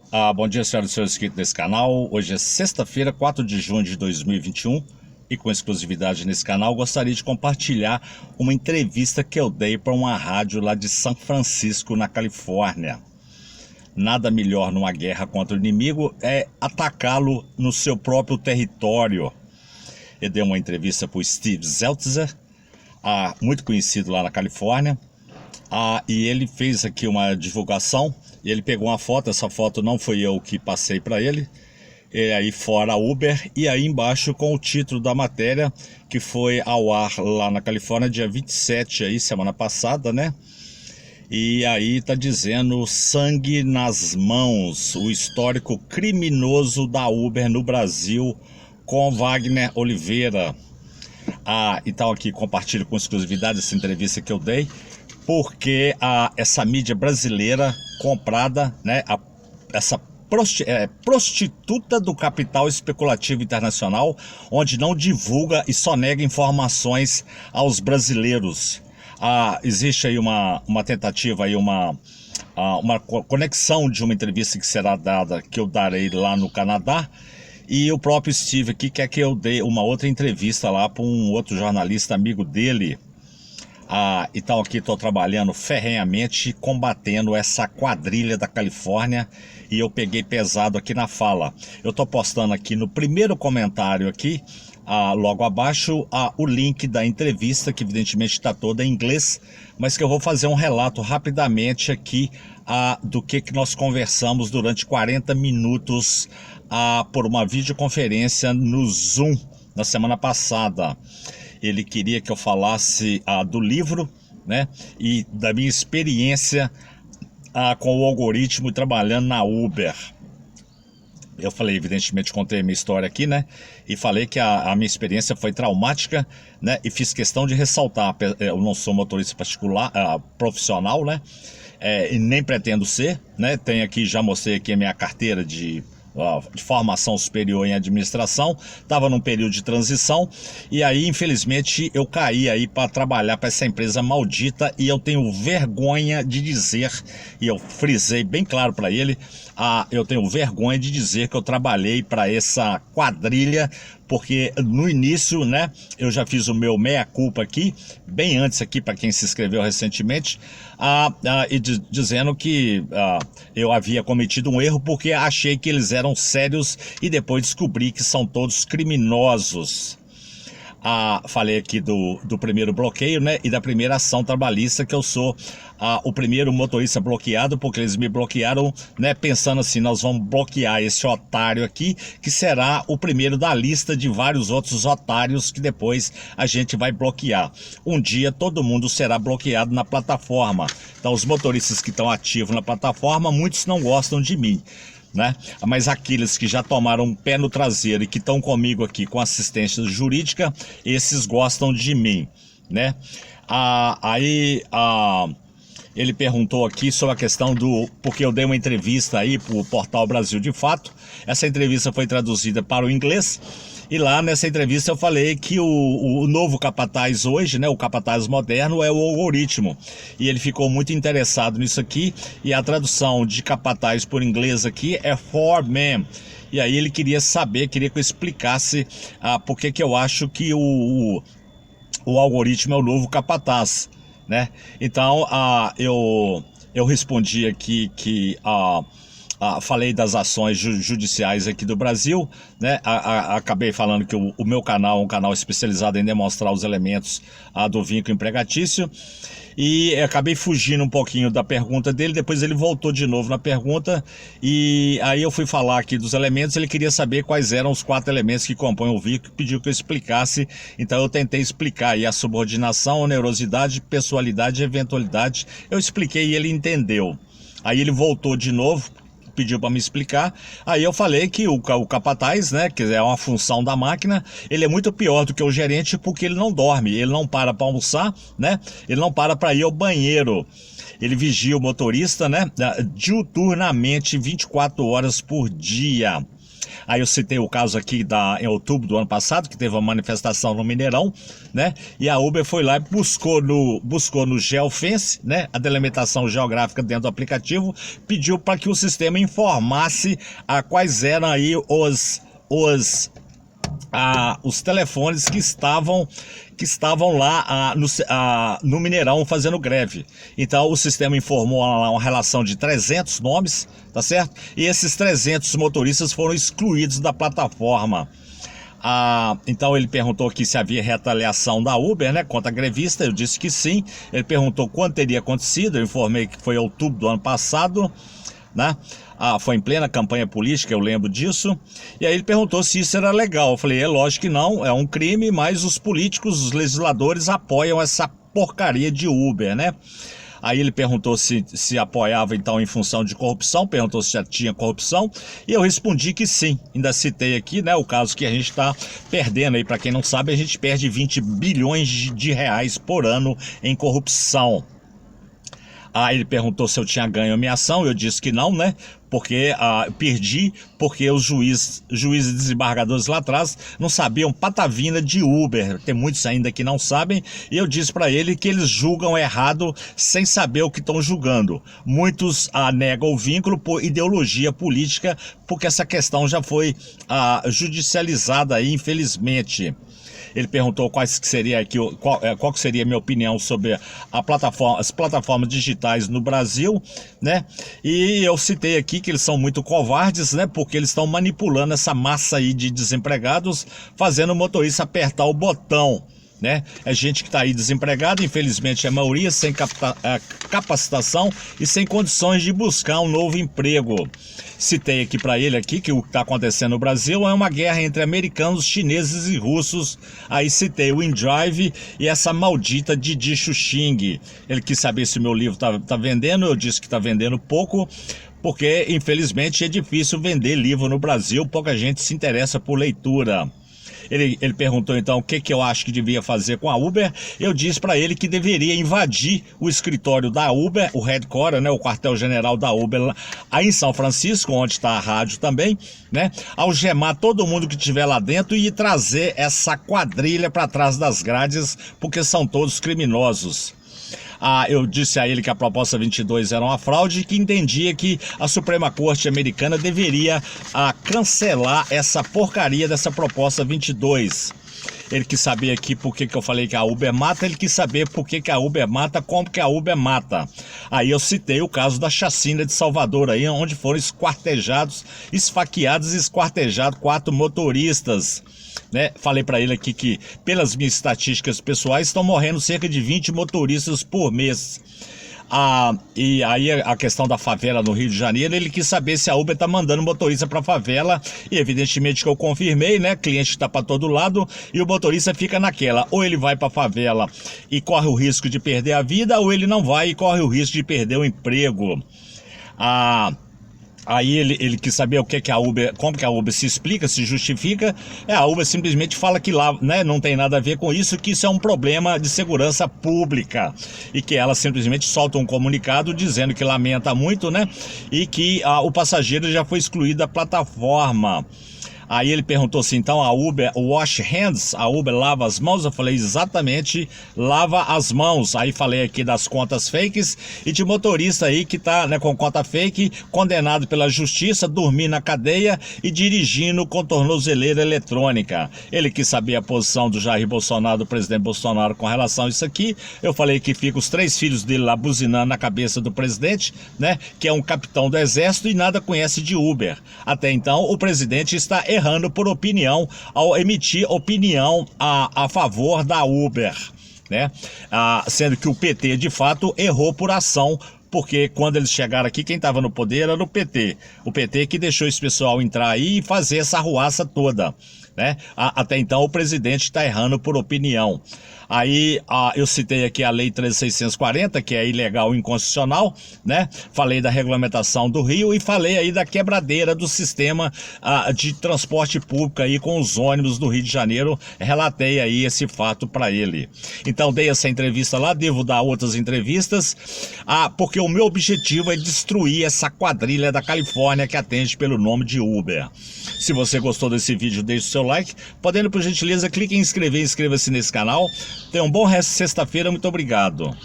Bom dia, senhoras e senhores inscritos nesse canal. Hoje é sexta-feira, 4 de junho de 2021 e com exclusividade nesse canal gostaria de compartilhar uma entrevista que eu dei para uma rádio lá de São Francisco, na Califórnia. Nada melhor numa guerra contra o inimigo é atacá-lo no seu próprio território. Eu dei uma entrevista para o Steve Zeltzer, muito conhecido lá na Califórnia. E ele fez aqui uma divulgação e ele pegou uma foto. Essa foto não foi eu que passei para ele, aí fora Uber, e aí embaixo com o título da matéria que foi ao ar lá na Califórnia dia 27 aí, semana passada, né? E aí tá dizendo: sangue nas mãos, o histórico criminoso da Uber no Brasil com Wagner Oliveira. Então aqui compartilho com exclusividade essa entrevista que eu dei, porque essa mídia brasileira comprada, né, essa prostituta do capital especulativo internacional, onde não divulga e só nega informações aos brasileiros. Existe aí uma tentativa, aí uma conexão de uma entrevista que será dada, que eu darei lá no Canadá. E o próprio Steve aqui quer que eu dê uma outra entrevista lá para um outro jornalista amigo dele. Então aqui estou trabalhando ferrenhamente, combatendo essa quadrilha da Califórnia, e eu peguei pesado aqui na fala. Eu estou postando aqui no primeiro comentário aqui, logo abaixo, o link da entrevista, que evidentemente está toda em inglês, mas que eu vou fazer um relato rapidamente aqui do que nós conversamos durante 40 minutos por uma videoconferência no Zoom na semana passada. Ele queria que eu falasse do livro, né, e da minha experiência com o algoritmo trabalhando na Uber. Eu falei, evidentemente, contei a minha história aqui, né, e falei que a minha experiência foi traumática, né, e fiz questão de ressaltar: eu não sou motorista particular, profissional, né, e nem pretendo ser, né. Tenho aqui, já mostrei aqui a minha carteira de formação superior em administração. Estava num período de transição, e aí infelizmente eu caí aí para trabalhar para essa empresa maldita, e eu tenho vergonha de dizer, e eu frisei bem claro para ele, eu tenho vergonha de dizer que eu trabalhei para essa quadrilha, porque no início, né, eu já fiz o meu meia-culpa aqui, bem antes aqui, para quem se inscreveu recentemente, dizendo que eu havia cometido um erro porque achei que eles eram sérios, e depois descobri que são todos criminosos. Falei aqui do primeiro bloqueio, né, e da primeira ação trabalhista, que eu sou o primeiro motorista bloqueado, porque eles me bloquearam, né, pensando assim: nós vamos bloquear esse otário aqui, que será o primeiro da lista de vários outros otários que depois a gente vai bloquear. Um dia todo mundo será bloqueado na plataforma. Então os motoristas que estão ativos na plataforma, muitos não gostam de mim, né? Mas aqueles que já tomaram um pé no traseiro e que estão comigo aqui com assistência jurídica, esses gostam de mim, né? Ele perguntou aqui sobre a questão porque eu dei uma entrevista aí para o portal Brasil de Fato. Essa entrevista foi traduzida para o inglês, e lá nessa entrevista eu falei que o novo capataz hoje, né, o capataz moderno, é o algoritmo. E ele ficou muito interessado nisso aqui, e a tradução de capataz por inglês aqui é foreman. E aí ele queria que eu explicasse por que eu acho que o algoritmo é o novo capataz, né? Então eu respondi aqui que falei das ações judiciais aqui do Brasil, né? Acabei falando que o meu canal é um canal especializado em demonstrar os elementos do vínculo empregatício, e acabei fugindo um pouquinho da pergunta dele. Depois ele voltou de novo na pergunta, e aí eu fui falar aqui dos elementos. Ele queria saber quais eram os 4 elementos que compõem o vínculo, pediu que eu explicasse. Então eu tentei explicar aí a subordinação, onerosidade, pessoalidade e eventualidade. Eu expliquei e ele entendeu. Aí ele voltou de novo, pediu para me explicar. Aí eu falei que o capataz, né, que é uma função da máquina, ele é muito pior do que o gerente, porque ele não dorme, ele não para almoçar, né, ele não para ir ao banheiro. Ele vigia o motorista, né, diuturnamente, 24 horas por dia. Aí eu citei o caso aqui em outubro do ano passado, que teve uma manifestação no Mineirão, né? E a Uber foi lá e buscou no Geofence, né? A delimitação geográfica dentro do aplicativo, pediu para que o sistema informasse quais eram aí os telefones que estavam lá no Mineirão fazendo greve. Então o sistema informou lá uma relação de 300 nomes, tá certo? E esses 300 motoristas foram excluídos da plataforma. Então ele perguntou aqui se havia retaliação da Uber, né, contra a grevista. Eu disse que sim. Ele perguntou quando teria acontecido. Eu informei que foi em outubro do ano passado, né? Foi em plena campanha política, eu lembro disso. E aí ele perguntou se isso era legal. Eu falei, é lógico que não, é um crime, mas os políticos, os legisladores apoiam essa porcaria de Uber, né? Aí ele perguntou se apoiava então em função de corrupção, perguntou se já tinha corrupção, e eu respondi que sim. Ainda citei aqui, né, o caso que a gente está perdendo aí, para quem não sabe, a gente perde 20 bilhões de reais por ano em corrupção. Aí ele perguntou se eu tinha ganho a minha ação, eu disse que não, né? Porque perdi, porque os juízes e desembargadores lá atrás não sabiam patavina de Uber. Tem muitos ainda que não sabem, e eu disse para ele que eles julgam errado sem saber o que estão julgando. Muitos negam o vínculo por ideologia política, porque essa questão já foi judicializada aí, infelizmente. Ele perguntou qual que seria a minha opinião sobre as plataformas digitais no Brasil, né? E eu citei aqui que eles são muito covardes, né? Porque eles estão manipulando essa massa aí de desempregados, fazendo o motorista apertar o botão, né? É gente que está aí desempregada, infelizmente a maioria sem capacitação e sem condições de buscar um novo emprego. Citei aqui para ele aqui que o que está acontecendo no Brasil é uma guerra entre americanos, chineses e russos. Aí citei o InDrive e essa maldita Didi Chuxing. Ele quis saber se o meu livro tá vendendo, eu disse que está vendendo pouco, porque infelizmente é difícil vender livro no Brasil, pouca gente se interessa por leitura. Ele perguntou então o que eu acho que devia fazer com a Uber. Eu disse para ele que deveria invadir o escritório da Uber, o headquarter, né, o quartel-general da Uber aí em São Francisco, onde está a rádio também, né, algemar todo mundo que estiver lá dentro e trazer essa quadrilha para trás das grades, porque são todos criminosos. Eu disse a ele que a proposta 22 era uma fraude e que entendia que a Suprema Corte americana deveria cancelar essa porcaria dessa proposta 22. Ele quis saber aqui por que eu falei que a Uber mata, ele quis saber por que a Uber mata, como que a Uber mata. Aí eu citei o caso da chacina de Salvador, aí, onde foram esfaqueados e esquartejados 4 motoristas. Né? Falei para ele aqui que, pelas minhas estatísticas pessoais, estão morrendo cerca de 20 motoristas por mês. E aí a questão da favela no Rio de Janeiro, ele quis saber se a Uber está mandando motorista para a favela, e evidentemente que eu confirmei, né? Cliente está para todo lado e o motorista fica naquela, ou ele vai para a favela e corre o risco de perder a vida, ou ele não vai e corre o risco de perder o emprego. Aí ele quis saber o que a Uber, como que a Uber se explica, se justifica. A Uber simplesmente fala que lá, né, não tem nada a ver com isso, que isso é um problema de segurança pública, e que ela simplesmente solta um comunicado dizendo que lamenta muito, né, e que o passageiro já foi excluído da plataforma. Aí ele perguntou assim, então a Uber wash hands, a Uber lava as mãos? Eu falei, exatamente, lava as mãos. Aí falei aqui das contas fakes e de motorista aí que tá, né, com conta fake, condenado pela justiça, dormir na cadeia e dirigindo com tornozeleira eletrônica. Ele quis saber a posição do Jair Bolsonaro, do presidente Bolsonaro, com relação a isso aqui. Eu falei que fica os 3 filhos dele lá buzinando na cabeça do presidente, né, que é um capitão do exército e nada conhece de Uber. Até então o presidente está errando por opinião ao emitir opinião a favor da Uber, né? Sendo que o PT de fato errou por ação, porque quando eles chegaram aqui, quem estava no poder era o PT que deixou esse pessoal entrar aí e fazer essa arruaça toda, né? Até então o presidente está errando por opinião. Aí eu citei aqui a Lei 13.640, que é ilegal e inconstitucional, né? Falei da regulamentação do Rio e falei aí da quebradeira do sistema de transporte público aí com os ônibus do Rio de Janeiro. Relatei aí esse fato para ele. Então dei essa entrevista lá, devo dar outras entrevistas, porque o meu objetivo é destruir essa quadrilha da Califórnia que atende pelo nome de Uber. Se você gostou desse vídeo, deixe o seu like. Podendo, por gentileza, clique em inscrever e inscreva-se nesse canal. Tenha um bom resto de sexta-feira. Muito obrigado.